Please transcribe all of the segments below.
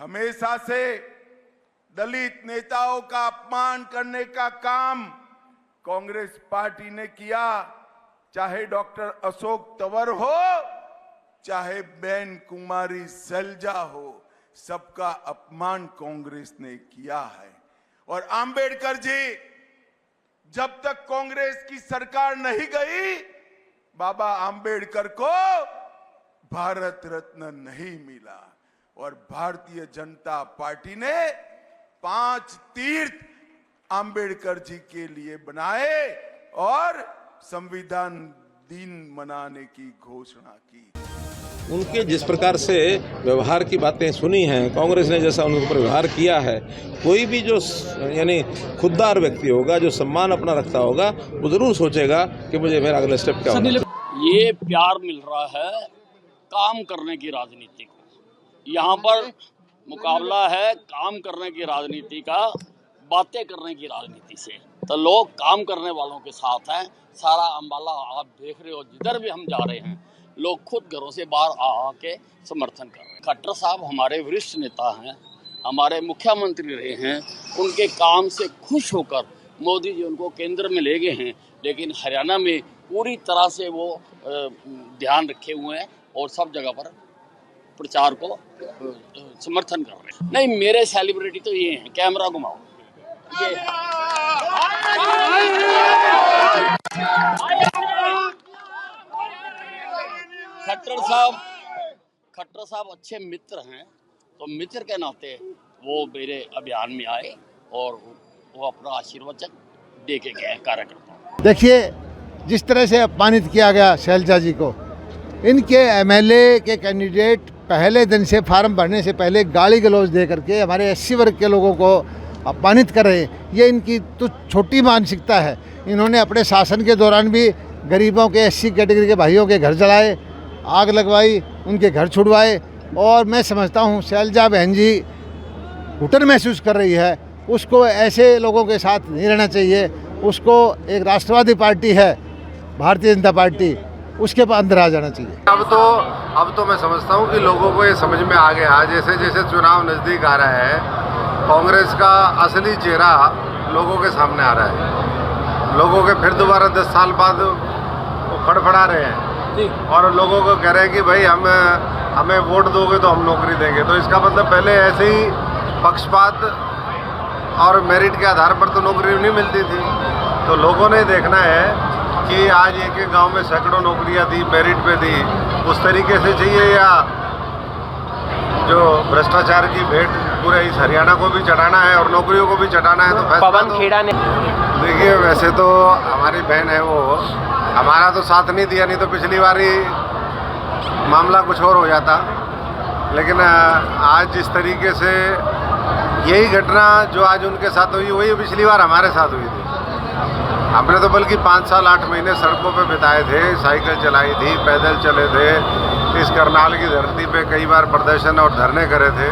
हमेशा से दलित नेताओं का अपमान करने का काम कांग्रेस पार्टी ने किया, चाहे डॉक्टर अशोक तंवर हो, चाहे बेन कुमारी सैलजा हो, सबका अपमान कांग्रेस ने किया है। और आंबेडकर जी, जब तक कांग्रेस की सरकार नहीं गई, बाबा आंबेडकर को भारत रत्न नहीं मिला। और भारतीय जनता पार्टी ने 5 तीर्थ आंबेडकर जी के लिए बनाए और संविधान दिन मनाने की घोषणा की। उनके जिस प्रकार से व्यवहार की बातें सुनी हैं, कांग्रेस ने जैसा उनके ऊपर व्यवहार किया है, कोई भी जो यानी खुददार व्यक्ति होगा, जो सम्मान अपना रखता होगा, वो जरूर सोचेगा कि मुझे मेरा अगला स्टेप क्या होना चाहिए। ये प्यार मिल रहा है काम करने की राजनीति को। यहाँ पर मुकाबला है काम करने की राजनीति का बातें करने की राजनीति से। तो लोग काम करने वालों के साथ हैं। सारा अम्बाला आप देख रहे हो, जिधर भी हम जा रहे हैं लोग खुद घरों से बाहर आ के समर्थन कर रहे हैं। खट्टर साहब हमारे वरिष्ठ नेता हैं, हमारे मुख्यमंत्री रहे हैं। उनके काम से खुश होकर मोदी जी उनको केंद्र में ले गए हैं, लेकिन हरियाणा में पूरी तरह से वो ध्यान रखे हुए हैं और सब जगह पर प्रचार को समर्थन कर रहे हैं। नहीं, मेरे सेलिब्रिटी तो ये हैं, कैमरा घुमाओ ये। खट्टर साहब अच्छे मित्र हैं, तो मित्र के नाते वो मेरे अभियान में आए और वो अपना आशीर्वचन दे के गए कार्यकर्ताओं। देखिए, जिस तरह से अपमानित किया गया सैलजा जी को, इनके एमएलए के कैंडिडेट पहले दिन से फार्म भरने से पहले गाली गलौज दे करके हमारे एससी वर्ग के लोगों को अपमानित कर रहे हैं। ये इनकी तो छोटी मानसिकता है। इन्होंने अपने शासन के दौरान भी गरीबों के एससी कैटेगरी के भाइयों के घर जलाए, आग लगवाई, उनके घर छुड़वाए। और मैं समझता हूँ सैलजा बहन जी घुटन महसूस कर रही है। उसको ऐसे लोगों के साथ नहीं रहना चाहिए। उसको एक राष्ट्रवादी पार्टी है भारतीय जनता पार्टी, उसके अंदर आ जाना चाहिए। अब तो मैं समझता हूँ कि लोगों को ये समझ में आ गया, जैसे जैसे चुनाव नज़दीक आ रहा है, कांग्रेस का असली चेहरा लोगों के सामने आ रहा है। लोगों के फिर दोबारा 10 साल बाद वो फड़फड़ा रहे हैं और लोगों को कह रहे हैं कि भाई हमें वोट दोगे तो हम नौकरी देंगे। तो इसका मतलब पहले ऐसे ही पक्षपात और मेरिट के आधार पर तो नौकरी नहीं मिलती थी। तो लोगों ने देखना है कि आज एक गांव में सैकड़ों नौकरियां दी, मेरिट पे दी, उस तरीके से चाहिए या जो भ्रष्टाचार की भेंट पूरे इस हरियाणा को भी चढ़ाना है और नौकरियों को भी चढ़ाना है। तो पवन खेड़ा ने देखिए, वैसे तो हमारी बहन है, वो हमारा तो साथ नहीं दिया, नहीं तो पिछली बार ही मामला कुछ और हो जाता। लेकिन आज जिस तरीके से यही घटना जो आज उनके साथ हुई, वही पिछली बार हमारे साथ हुई थी। हमने तो बल्कि 5 साल 8 महीने सड़कों पे बिताए थे, साइकिल चलाई थी, पैदल चले थे, इस करनाल की धरती पे कई बार प्रदर्शन और धरने करे थे।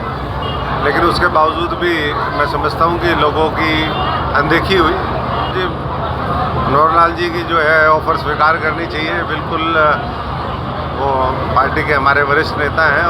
लेकिन उसके बावजूद भी मैं समझता हूँ कि लोगों की अनदेखी हुई। जी, मनोहर जी की जो है ऑफर स्वीकार करनी चाहिए। बिल्कुल वो पार्टी के हमारे वरिष्ठ नेता हैं।